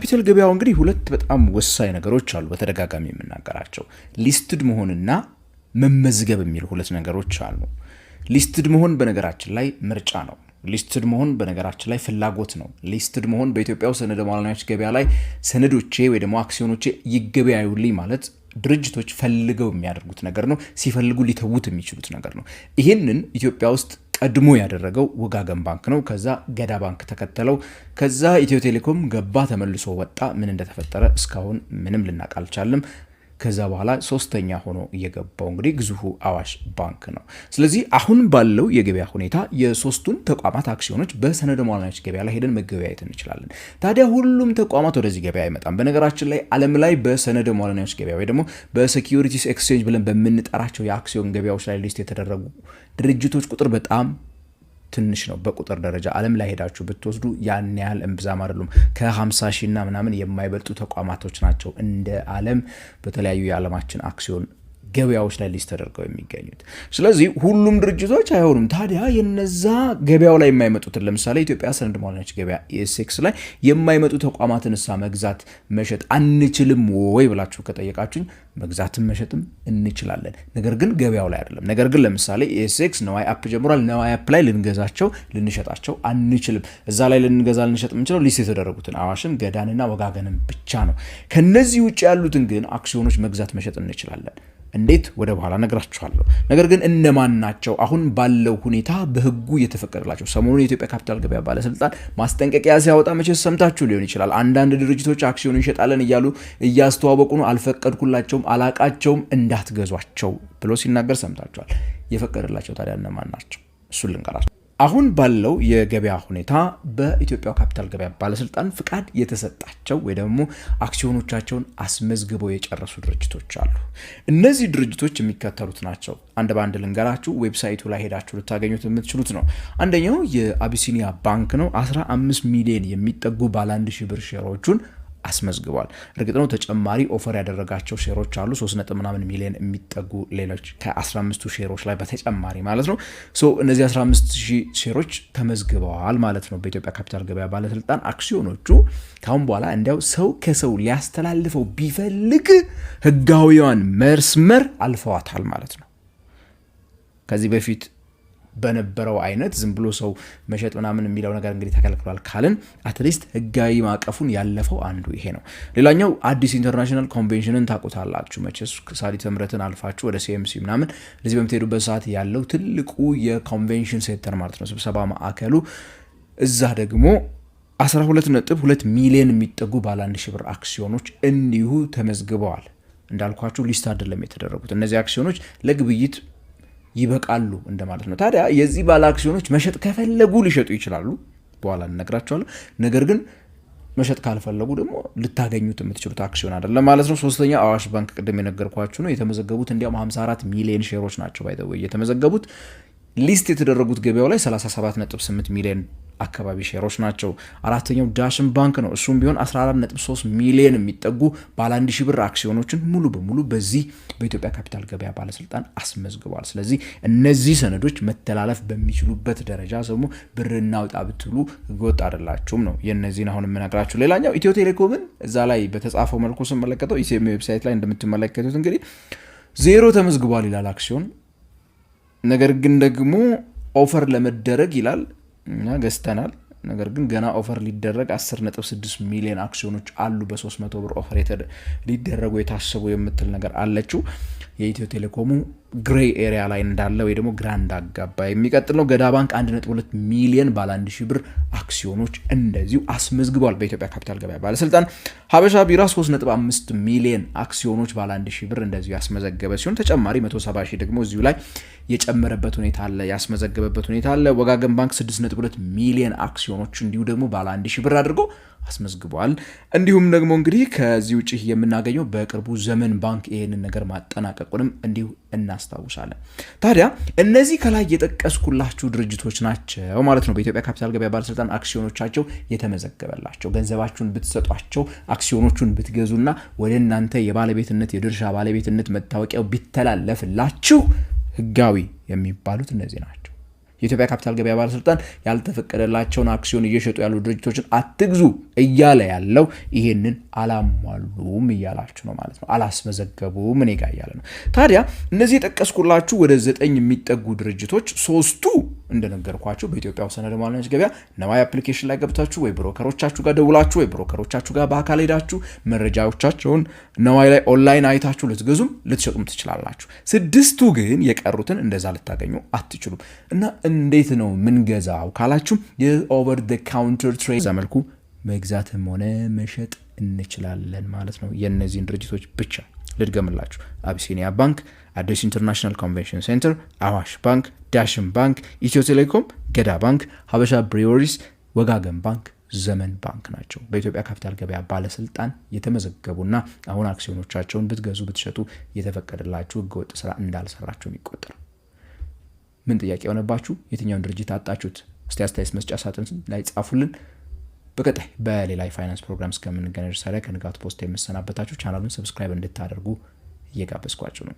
ካፒታል ገበያው እንግዲህ ሁለት በጣም ወሳኝ ነገሮች አሉ በተደጋጋሚ የምናገራቸው ሊስትድ መሆንና መመዝገብ የሚሉ ሁለት ነገሮች አሉ። ሊስትድ መሆን በነገራችን ላይ ምርጫ ነው። ሊስትድ መሆን በነገራችን ላይ ፍላጎት ነው። ሊስትድ መሆን በኢትዮጵያው ሰነደ ማለናዎች ገበያ ላይ ሰነዶቼ ወይ ደግሞ አክሲዮኖቼ ይገበያዩልኝ ማለት ድርጅቶች ፈልገው የሚያደርጉት ነገር ነው። ሲፈልጉ ሊተውት የሚችሉት ነገር ነው። ይሄንን ኢትዮጵያ ውስጥ ቀድሞ ያደረገው ወጋገን ባንክ ነው። ከዛ ገዳ ባንክ ተከተለው። ከዛ ኢትዮ ቴሌኮም ገባ፣ ተመልሶ ወጣ። ምን እንደተፈጠረ እስካሁን ምንም ልናውቅ አልቻልንም። ከዛ በኋላ ሶስተኛ ሆኖ እየገባው እንግዲህ ግዙፉ አዋሽ ባንክ ነው። ስለዚህ አሁን ባለው የገበያ ሁኔታ የሶስቱን ተቋማት አክሲዮኖች በሰነደ ማለናዎች ገበያ ላይ ሄደን መገበያየት እንችላለን። ታዲያ ሁሉም ተቋማት ወደዚህ ገበያ አይመጣም። በነገራችን ላይ ዓለም ላይ በሰነደ ማለናዎች ገበያ ወይ ደግሞ በሴኩሪቲስ ኤክስቼንጅ ብለን በምንጠራቸው የአክሲዮን ገበያዎች ላይ ሊስት የተደረጉ ድርጅቶች ቁጥር በጣም ትንሽ ነው። በቁጥር ደረጃ ዓለም ላይ ሄዳችሁ ብትወስዱ ያን ያህል እምብዛም አይደሉም። ከ50 ሺህ እና ምናምን የማይበልጡ ተቋማቶች ናቸው እንደ ዓለም በተለያዩ የዓለማችን አክሲዮን ገበያዎች ላይ ሊስት ተደርገው የሚገኙት። ስለዚህ ሁሉም ድርጅቶች አይሆኑም። ታዲያ የነዛ ገበያው ላይ የማይመጡትን ለምሳሌ ኢትዮጵያ ሰነደ ማለናዎች ገበያ ኤሴክስ ላይ የማይመጡ ተቋማትን እሳ መግዛት መሸጥ አንችልም ወይ ብላችሁ ከጠየቃችሁኝ መግዛትም መሸጥም እንችላለን። ነገር ግን ገበያው ላይ አይደለም። ነገር ግን ለምሳሌ ኤሴክስ ነዋይ አፕ ጀምሯል። ነዋይ አፕ ላይ ልንገዛቸው ልንሸጣቸው አንችልም። እዛ ላይ ልንገዛ ልንሸጥ የምንችለው ሊስት የተደረጉትን አዋሽን፣ ገዳንና ወጋገንን ብቻ ነው። ከነዚህ ውጭ ያሉትን ግን አክሲዮኖች መግዛት መሸጥ እንችላለን። እንዴት? ወደ በኋላ ነግራችኋለሁ። ነገር ግን እነማን ናቸው አሁን ባለው ሁኔታ በህጉ የተፈቀደላቸው? ሰሞኑን የኢትዮጵያ ካፒታል ገበያ ባለስልጣን ማስጠንቀቂያ ሲያወጣ መቼስ ሰምታችሁ ሊሆን ይችላል። አንዳንድ ድርጅቶች አክሲዮን እንሸጣለን እያሉ እያስተዋወቁ ነው። አልፈቀድኩላቸውም፣ አላቃቸውም፣ እንዳትገዟቸው ብሎ ሲናገር ሰምታችኋል። የፈቀደላቸው ታዲያ እነማን ናቸው? እሱን ልንገራችሁ። አሁን ባለው የገበያ ሁኔታ በኢትዮጵያ ካፒታል ገበያ ባለስልጣን ፍቃድ የተሰጣቸው ወይ ደግሞ አክሲዮኖቻቸውን አስመዝግበው የጨረሱ ድርጅቶች አሉ። እነዚህ ድርጅቶች የሚከተሉት ናቸው። አንድ ባንድ ልንገራችሁ። ዌብሳይቱ ላይ ሄዳችሁ ልታገኙት የምትችሉት ነው። አንደኛው የአቢሲኒያ ባንክ ነው። 15 ሚሊዮን የሚጠጉ ባለ 1000 ብር ሼሮቹን አስመዝግቧል። እርግጥ ነው ተጨማሪ ኦፈር ያደረጋቸው ሼሮች አሉ። 3.ምናምን ሚሊዮን የሚጠጉ ሌሎች ከ15ቱ ሼሮች ላይ በተጨማሪ ማለት ነው። እነዚህ 15000 ሼሮች ተመዝግበዋል ማለት ነው በኢትዮጵያ ካፒታል ገበያ ባለስልጣን። አክሲዮኖቹ ካሁን በኋላ እንዲያው ሰው ከሰው ሊያስተላልፈው ቢፈልግ ህጋዊዋን መስመር አልፈዋታል ማለት ነው። ከዚህ በፊት በነበረው አይነት ዝም ብሎ ሰው መሸጥ ምናምን የሚለው ነገር እንግዲህ ተከልክሏል ካልን አትሊስት ህጋዊ ማቀፉን ያለፈው አንዱ ይሄ ነው። ሌላኛው አዲስ ኢንተርናሽናል ኮንቬንሽንን ታውቁታላችሁ መቼስ። ሳሊተ ምሕረትን አልፋችሁ ወደ ሲኤምሲ ምናምን ለዚህ በምትሄዱበት ሰዓት ያለው ትልቁ የኮንቬንሽን ሴንተር ማለት ነው፣ ስብሰባ ማዕከሉ። እዛ ደግሞ 12.2 ሚሊዮን የሚጠጉ ባለ 1000 ብር አክሲዮኖች እንዲሁ ተመዝግበዋል። እንዳልኳችሁ ሊስት አይደለም የተደረጉት። እነዚህ አክሲዮኖች ለግብይት ይበቃሉ እንደማለት ነው። ታዲያ የዚህ ባለ አክሲዮኖች መሸጥ ከፈለጉ ሊሸጡ ይችላሉ፣ በኋላ እንነግራቸዋለን። ነገር ግን መሸጥ ካልፈለጉ ደግሞ ልታገኙት የምትችሉት አክሲዮን አይደለም ማለት ነው። ሶስተኛ አዋሽ ባንክ ቅድም የነገርኳችሁ ነው። የተመዘገቡት እንዲያውም 54 ሚሊዮን ሼሮች ናቸው ባይተው የተመዘገቡት። ሊስት የተደረጉት ገበያው ላይ 37.8 ሚሊዮን አካባቢ ሼሮች ናቸው። አራተኛው ዳሽን ባንክ ነው። እሱም ቢሆን 14.3 ሚሊዮን የሚጠጉ ባለ 1000 ብር አክሲዮኖችን ሙሉ በሙሉ በዚህ በኢትዮጵያ ካፒታል ገበያ ባለስልጣን አስመዝግቧል። ስለዚህ እነዚህ ሰነዶች መተላለፍ በሚችሉበት ደረጃ ደግሞ ብር እናውጣ ብትሉ ህገወጥ አይደላችሁም ነው የነዚህን አሁን የምነግራችሁ። ሌላኛው ኢትዮ ቴሌኮምን እዛ ላይ በተጻፈው መልኩ ስመለከተው ኢሲኤም ዌብሳይት ላይ እንደምትመለከቱት እንግዲህ 0 ተመዝግቧል ይላል አክሲዮን። ነገር ግን ደግሞ ኦፈር ለመደረግ ይላል እኛ ገዝተናል። ነገር ግን ገና ኦፈር ሊደረግ 10.6 ሚሊዮን አክሲዮኖች አሉ በ300 ብር ኦፈር ሊደረጉ የታሰቡ የምትል ነገር አለችው። የኢትዮ ቴሌኮሙ ግሬ ኤሪያ ላይ እንዳለ ወይ ደግሞ ግራንድ አጋባ የሚቀጥል ነው። ገዳ ባንክ 1.2 ሚሊዮን ባለ 1000 ብር አክሲዮኖች እንደዚሁ አስመዝግቧል በኢትዮጵያ ካፒታል ገበያ ባለስልጣን። ሀበሻ ቢራ 3.5 ሚሊዮን አክሲዮኖች ባለ 1000 ብር እንደዚሁ ያስመዘገበ ሲሆን ተጨማሪ 170 ሺህ ደግሞ እዚሁ ላይ የጨመረበት ሁኔታ አለ፣ ያስመዘገበበት ሁኔታ አለ። ወጋገን ባንክ 6.2 ሚሊዮን አክሲዮኖች እንዲሁ ደግሞ ባለ 1000 ብር አድርጎ አስመዝግቧል። እንዲሁም ደግሞ እንግዲህ ከዚህ ውጪ የምናገኘው በቅርቡ ዘመን ባንክ ይሄንን ነገር ማጠናቀቁንም እንዲሁ እናስታውሳለን። ታዲያ እነዚህ ከላይ የጠቀስኩላችሁ ድርጅቶች ናቸው ማለት ነው በኢትዮጵያ ካፒታል ገበያ ባለስልጣን አክሲዮኖቻቸው የተመዘገበላቸው። ገንዘባችሁን ብትሰጧቸው አክሲዮኖቹን ብትገዙና ወደ እናንተ የባለቤትነት የድርሻ ባለቤትነት መታወቂያው ቢተላለፍላችሁ ህጋዊ የሚባሉት እነዚህ ናቸው። የኢትዮጵያ ካፒታል ገበያ ባለስልጣን ያልተፈቀደላቸውን አክሲዮን እየሸጡ ያሉ ድርጅቶችን አትግዙ እያለ ያለው ይሄንን አላሟሉም እያላችሁ ነው ማለት ነው። አላስመዘገቡም እኔ ጋር እያለ ነው። ታዲያ እነዚህ የጠቀስኩላችሁ ወደ 9 የሚጠጉ ድርጅቶች 3ቱ እንደነገርኳችሁ በኢትዮጵያ ሰነደ ማለነች ገበያ ነዋይ አፕሊኬሽን ላይ ገብታችሁ ወይ ብሮከሮቻችሁ ጋር ደውላችሁ ወይ ብሮከሮቻችሁ ጋር በአካል ሄዳችሁ መረጃዎቻቸውን ነዋይ ላይ ኦንላይን አይታችሁ ልትገዙም ልትሸጡም ትችላላችሁ። 6ቱ ግን የቀሩትን እንደዛ ልታገኙ አትችሉም። እና እንዴት ነው ምንገዛው ካላችሁ የኦቨር ዘ ካውንተር ትሬድ መልኩ መግዛትም ሆነ መሸጥ እንችላለን ማለት ነው። የእነዚህን ድርጅቶች ብቻ ልድገምላችሁ። አቢሲኒያ ባንክ፣ አዲስ ኢንተርናሽናል ኮንቬንሽን ሴንተር፣ አዋሽ ባንክ፣ ዳሽን ባንክ፣ ኢትዮ ቴሌኮም፣ ገዳ ባንክ፣ ሀበሻ ብሬወሪስ፣ ወጋገን ባንክ፣ ዘመን ባንክ ናቸው። በኢትዮጵያ ካፒታል ገበያ ባለስልጣን የተመዘገቡና አሁን አክሲዮኖቻቸውን ብትገዙ ብትሸጡ የተፈቀደላችሁ ህገወጥ ስራ እንዳልሰራችሁ የሚቆጠር። ምን ጥያቄ የሆነባችሁ የትኛውን ድርጅት አጣችሁት? እስቲ አስተያየት መስጫ ሳጥን ላይ ጻፉልን። በቀጣይ በሌላ የፋይናንስ ፕሮግራም እስከምንገናኝ ድረስ ከንጋቱ ፖስት የምሰናበታችሁ ቻናሉን ሰብስክራይብ እንድታደርጉ እየጋበዝኳችሁ ነው።